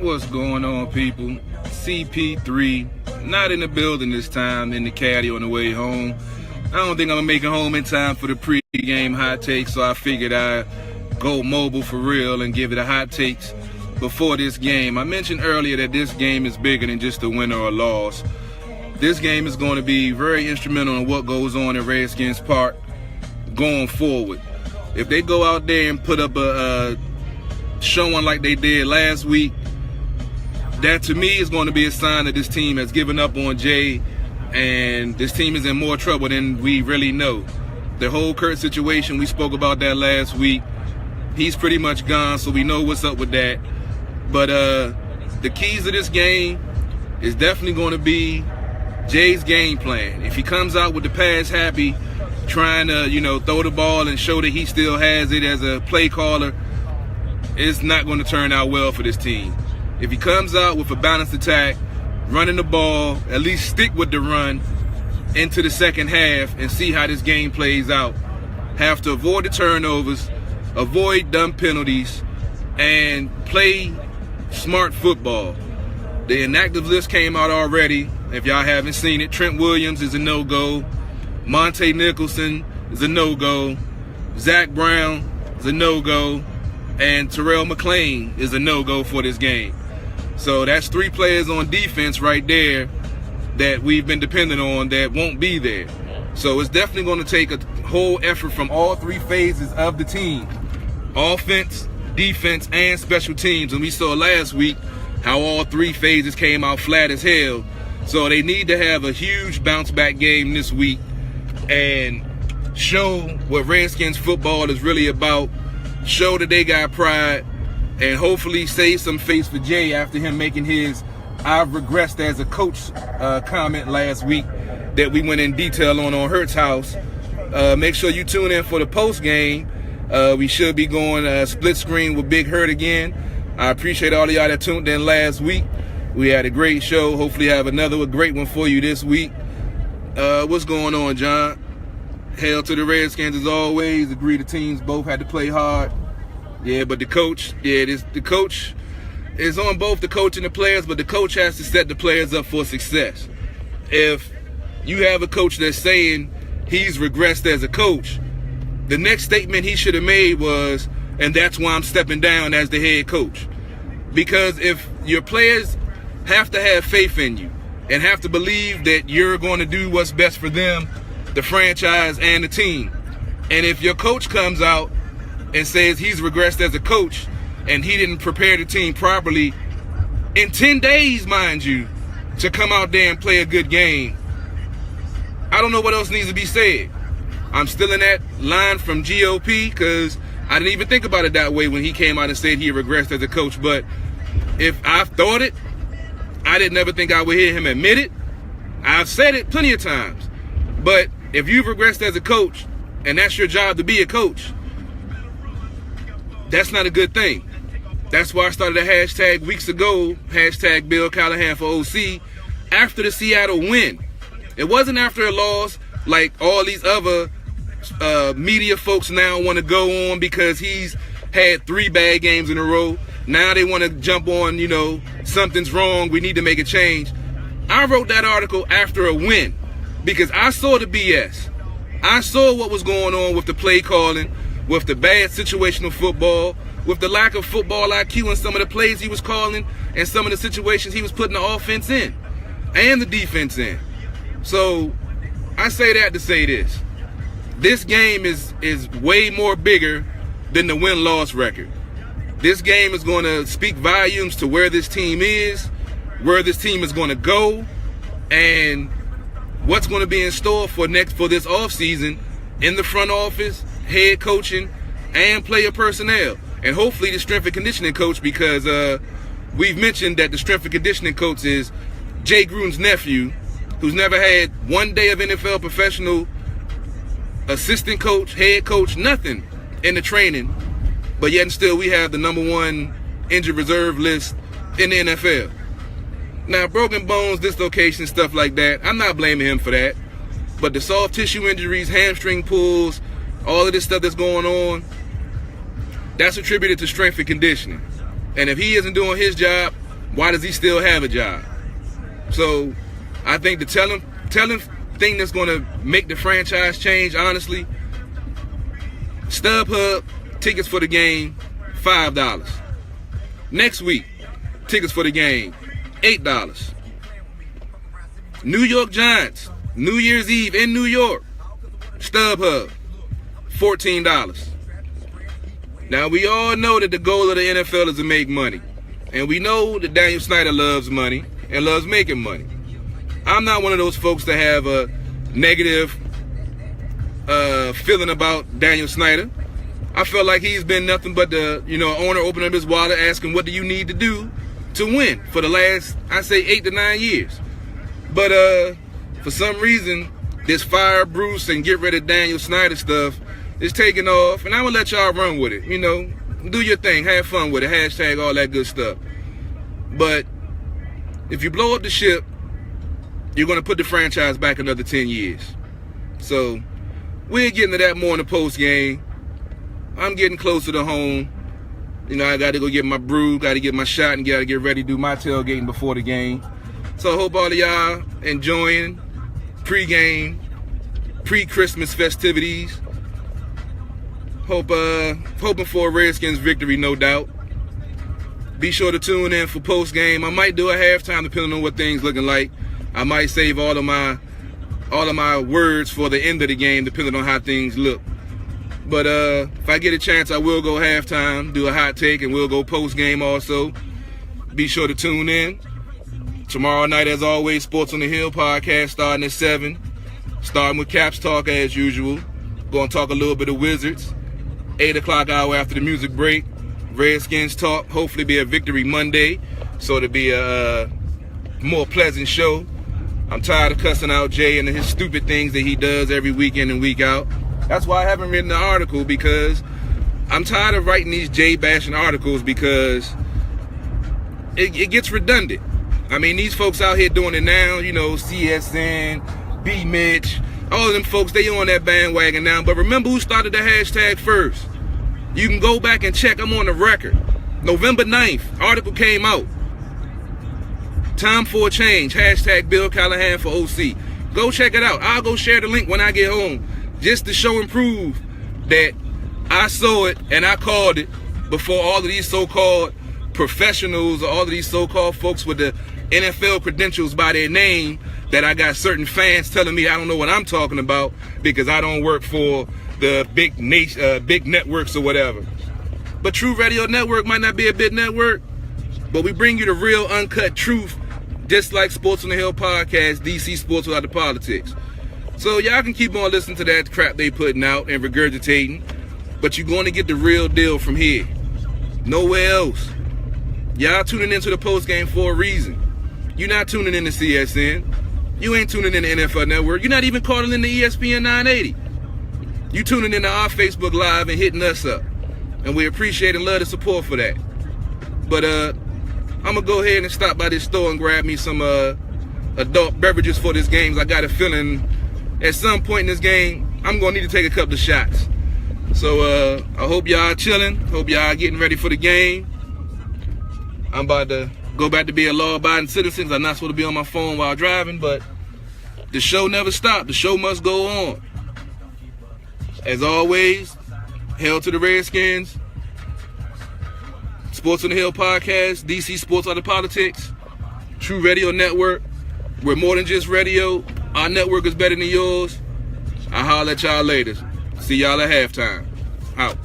What's going on, people? CP3, not in the building this time, in the caddy on the way home. I don't think I'm gonna make it home in time for the pregame hot takes, so I figured I'd go mobile for real and give it a hot takes before this game. I mentioned earlier that this game is bigger than just a win or a loss. This game is going to be very instrumental in what goes on in Redskins Park going forward. If they go out there and put up a showing like they did last week, that to me is going to be a sign that this team has given up on Jay and this team is in more trouble than we really know. The whole Kurt situation, we spoke about that last week. He's pretty much gone, so we know what's up with that. But the keys to this game is definitely going to be Jay's game plan. If he comes out with the pass happy, trying to, throw the ball and show that he still has it as a play caller, it's not going to turn out well for this team. If he comes out with a balanced attack, running the ball, at least stick with the run into the second half and see how this game plays out. Have to avoid the turnovers, avoid dumb penalties, and play smart football. The inactive list came out already. If y'all haven't seen it, Trent Williams is a no-go. Monte Nicholson is a no-go. Zach Brown is a no-go. And Terrell McClain is a no-go for this game. So that's three players on defense right there that we've been dependent on that won't be there. So it's definitely going to take a whole effort from all three phases of the team. Offense, defense, and special teams. And we saw last week how all three phases came out flat as hell. So they need to have a huge bounce-back game this week and show what Redskins football is really about, show that they got pride, and hopefully save some face for Jay after him making his "I've regressed as a coach" comment last week that we went in detail on Hurt's House. Make sure you tune in for the post game. We should be going split screen with Big Hurt again. I appreciate all of y'all that tuned in last week. We had a great show. Hopefully have another great one for you this week. What's going on, John? Hail to the Redskins as always. Agree the teams both had to play hard. Yeah, but the coach is on both the coach and the players, but the coach has to set the players up for success. If you have a coach that's saying he's regressed as a coach, the next statement he should have made was, and that's why I'm stepping down as the head coach. Because if your players have to have faith in you and have to believe that you're going to do what's best for them, the franchise, and the team, and if your coach comes out and says he's regressed as a coach and he didn't prepare the team properly in 10 days, mind you, to come out there and play a good game, I don't know what else needs to be said. I'm still in that line from GOP because I didn't even think about it that way when he came out and said he regressed as a coach. But if I thought it, I didn't ever think I would hear him admit it. I've said it plenty of times. But if you've regressed as a coach and that's your job to be a coach, that's not a good thing. That's why I started a hashtag weeks ago, hashtag Bill Callahan for OC, after the Seattle win. It wasn't after a loss like all these other media folks now want to go on because he's had 3 bad games in a row. Now they want to jump on, something's wrong, we need to make a change. I wrote that article after a win because I saw the BS. I saw what was going on with the play calling, with the bad situational football, with the lack of football IQ in some of the plays he was calling and some of the situations he was putting the offense in and the defense in. So I say that to say this. This game is way more bigger than the win-loss record. This game is going to speak volumes to where this team is, where this team is going to go, and what's going to be in store for this offseason in the front office, head coaching, and player personnel. And hopefully the strength and conditioning coach, because we've mentioned that the strength and conditioning coach is Jay Gruden's nephew, who's never had one day of NFL professional assistant coach, head coach, nothing in the training. But yet and still we have the #1 injured reserve list in the NFL. Now, broken bones, dislocations, stuff like that, I'm not blaming him for that. But the soft tissue injuries, hamstring pulls, all of this stuff that's going on, that's attributed to strength and conditioning. And if he isn't doing his job, why does he still have a job? So I think the telling thing that's going to make the franchise change, honestly, StubHub, tickets for the game, $5. Next week, tickets for the game, $8. New York Giants, New Year's Eve in New York, StubHub, $14. Now, we all know that the goal of the NFL is to make money. And we know that Daniel Snyder loves money and loves making money. I'm not one of those folks that have a negative feeling about Daniel Snyder. I felt like he's been nothing but the owner opening up his wallet asking, what do you need to do to win for the last, I say, 8 to 9 years. But for some reason, this fire Bruce and get rid of Daniel Snyder stuff is taking off, and I'm going to let y'all run with it. Do your thing, have fun with it, hashtag all that good stuff. But if you blow up the ship, you're going to put the franchise back another 10 years. So we're getting to that more in the post game. I'm getting closer to home. I got to go get my brew, got to get my shot, and got to get ready to do my tailgating before the game. So I hope all of y'all enjoying pregame, pre-Christmas festivities. Hoping for a Redskins victory, no doubt. Be sure to tune in for post game. I might do a halftime depending on what things looking like. I might save all of my words for the end of the game depending on how things look. But if I get a chance, I will go halftime, do a hot take, and we'll go post game also. Be sure to tune in. Tomorrow night, as always, Sports on the Hill podcast starting at 7. Starting with Caps Talk as usual. Going to talk a little bit of Wizards. 8 o'clock hour after the music break. Redskins talk. Hopefully be a victory Monday. So it'll be a more pleasant show. I'm tired of cussing out Jay and his stupid things that he does every week in and week out. That's why I haven't written the article, because I'm tired of writing these Jay bashing articles because it gets redundant. I mean, these folks out here doing it now, CSN, B. Mitch, all of them folks, they on that bandwagon now. But remember who started the hashtag first. You can go back and check. I'm on the record. November 9th, article came out. Time for a change. Hashtag Bill Callahan for OC. Go check it out. I'll go share the link when I get home, just to show and prove that I saw it and I called it before all of these so-called professionals or all of these so-called folks with the NFL credentials by their name, that I got certain fans telling me I don't know what I'm talking about because I don't work for the big networks or whatever. But True Radio Network might not be a big network, but we bring you the real uncut truth, just like Sports on the Hill podcast, DC Sports Without the Politics. So y'all can keep on listening to that crap they putting out and regurgitating, but you're going to get the real deal from here. Nowhere else. Y'all tuning into the post game for a reason. You're not tuning in to CSN. You ain't tuning in to NFL Network. You're not even calling in to ESPN 980. You tuning into our Facebook Live and hitting us up. And we appreciate and love the support for that. But I'm going to go ahead and stop by this store and grab me some adult beverages for this game. I got a feeling at some point in this game, I'm going to need to take a couple of shots. So I hope y'all chilling. Hope y'all getting ready for the game. I'm about to go back to be a law-abiding citizen. I'm not supposed to be on my phone while driving, but the show never stopped. The show must go on. As always, hail to the Redskins. Sports on the Hill podcast, DC Sports Without the Politics, True Radio Network. We're more than just radio. Our network is better than yours. I'll holler at y'all later. See y'all at halftime. Out.